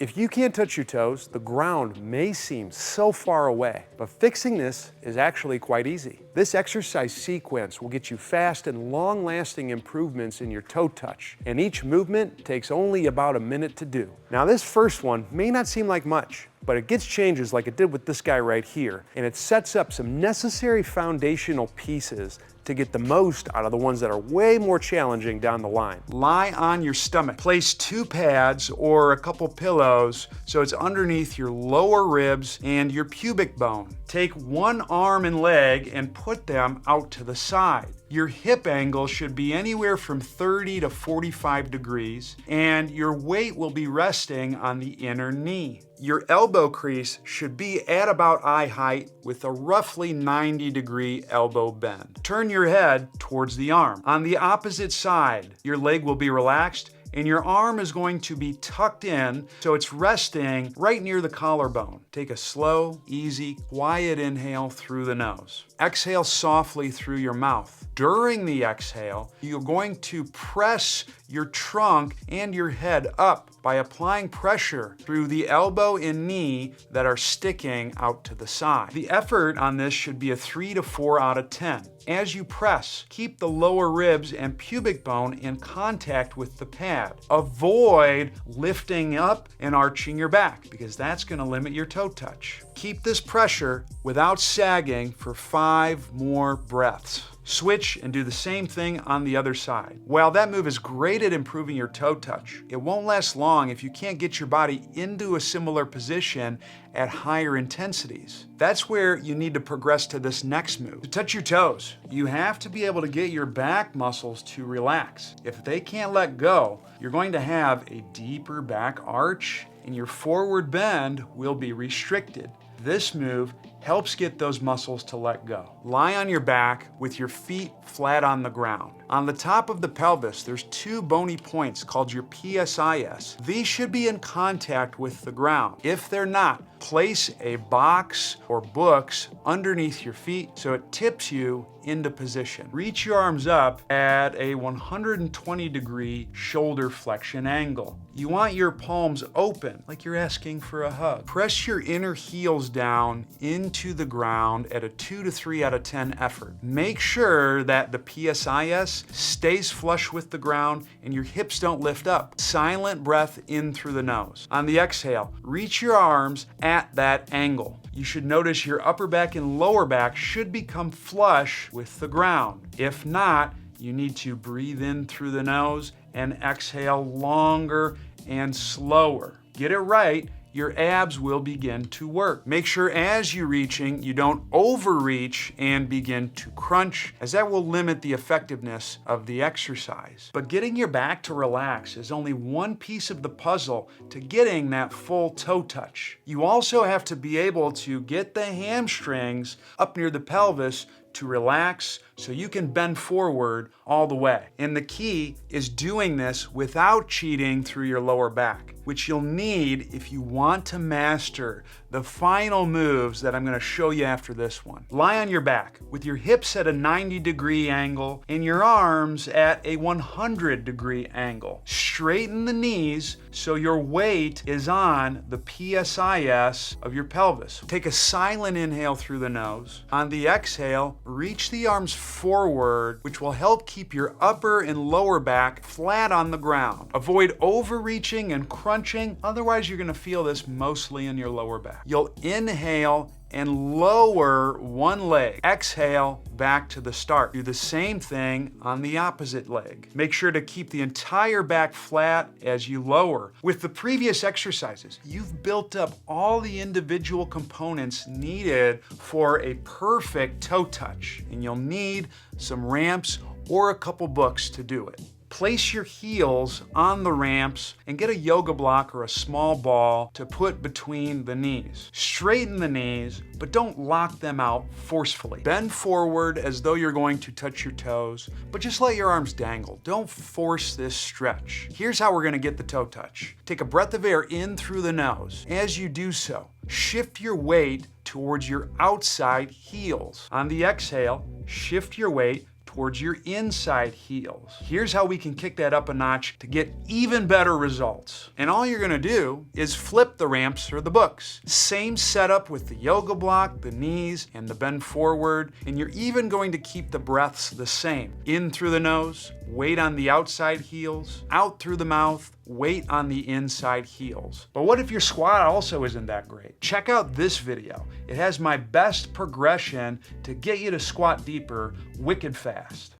If you can't touch your toes, the ground may seem so far away, but fixing this is actually quite easy. This exercise sequence will get you fast and long-lasting improvements in your toe touch, and each movement takes only about a minute to do. Now, this first one may not seem like much, but it gets changes like it did with this guy right here, and it sets up some necessary foundational pieces to get the most out of the ones that are way more challenging down the line. Lie on your stomach. Place 2 pads or a couple pillows so it's underneath your lower ribs and your pubic bone. Take one arm and leg and put them out to the side. Your hip angle should be anywhere from 30 to 45 degrees, and your weight will be resting on the inner knee. Your elbow crease should be at about eye height with a roughly 90-degree elbow bend. Turn your head towards the arm. On the opposite side, your leg will be relaxed and your arm is going to be tucked in so it's resting right near the collarbone. Take a slow, easy, quiet inhale through the nose. Exhale softly through your mouth. During the exhale, you're going to press your trunk and your head up by applying pressure through the elbow and knee that are sticking out to the side. The effort on this should be a 3 to 4 out of 10. As you press, keep the lower ribs and pubic bone in contact with the pad. Avoid lifting up and arching your back because that's going to limit your toe touch. Keep this pressure without sagging for 5 more breaths. Switch and do the same thing on the other side. While that move is great at improving your toe touch, it won't last long if you can't get your body into a similar position at higher intensities. That's where you need to progress to this next move. To touch your toes, you have to be able to get your back muscles to relax. If they can't let go, you're going to have a deeper back arch and your forward bend will be restricted. This move helps get those muscles to let go. Lie on your back with your feet flat on the ground. On the top of the pelvis, there's 2 bony points called your PSIS. These should be in contact with the ground. If they're not, place a box or books underneath your feet so it tips you into position. Reach your arms up at a 120-degree shoulder flexion angle. You want your palms open, like you're asking for a hug. Press your inner heels down into the ground at a 2 to 3 out of 10 effort. Make sure that the PSIS stays flush with the ground and your hips don't lift up. Silent breath in through the nose. On the exhale, reach your arms at that angle. You should notice your upper back and lower back should become flush with the ground. If not, you need to breathe in through the nose and exhale longer and slower. Get it right, your abs will begin to work. Make sure as you're reaching, you don't overreach and begin to crunch, as that will limit the effectiveness of the exercise. But getting your back to relax is only one piece of the puzzle to getting that full toe touch. You also have to be able to get the hamstrings up near the pelvis to relax so you can bend forward all the way. And the key is doing this without cheating through your lower back, which you'll need if you want to master the final moves that I'm going to show you after this one. Lie on your back with your hips at a 90-degree angle and your arms at a 100-degree angle. Straighten the knees so your weight is on the PSIS of your pelvis. Take a silent inhale through the nose. On the exhale, reach the arms forward, which will help keep your upper and lower back flat on the ground. Avoid overreaching and crunching, otherwise you're going to feel this mostly in your lower back. You'll inhale and lower one leg. Exhale back to the start. Do the same thing on the opposite leg. Make sure to keep the entire back flat as you lower. With the previous exercises, you've built up all the individual components needed for a perfect toe touch, and you'll need some ramps or a couple books to do it. Place your heels on the ramps and get a yoga block or a small ball to put between the knees. Straighten the knees, but don't lock them out forcefully. Bend forward as though you're going to touch your toes, but just let your arms dangle. Don't force this stretch. Here's how we're going to get the toe touch. Take a breath of air in through the nose. As you do so, shift your weight towards your outside heels. On the exhale, shift your weight towards your inside heels. Here's how we can kick that up a notch to get even better results. And all you're gonna do is flip the ramps or the books. Same setup with the yoga block, the knees, and the bend forward, and you're even going to keep the breaths the same. In through the nose, weight on the outside heels, out through the mouth, weight on the inside heels. But what if your squat also isn't that great? Check out this video. It has my best progression to get you to squat deeper wicked fast.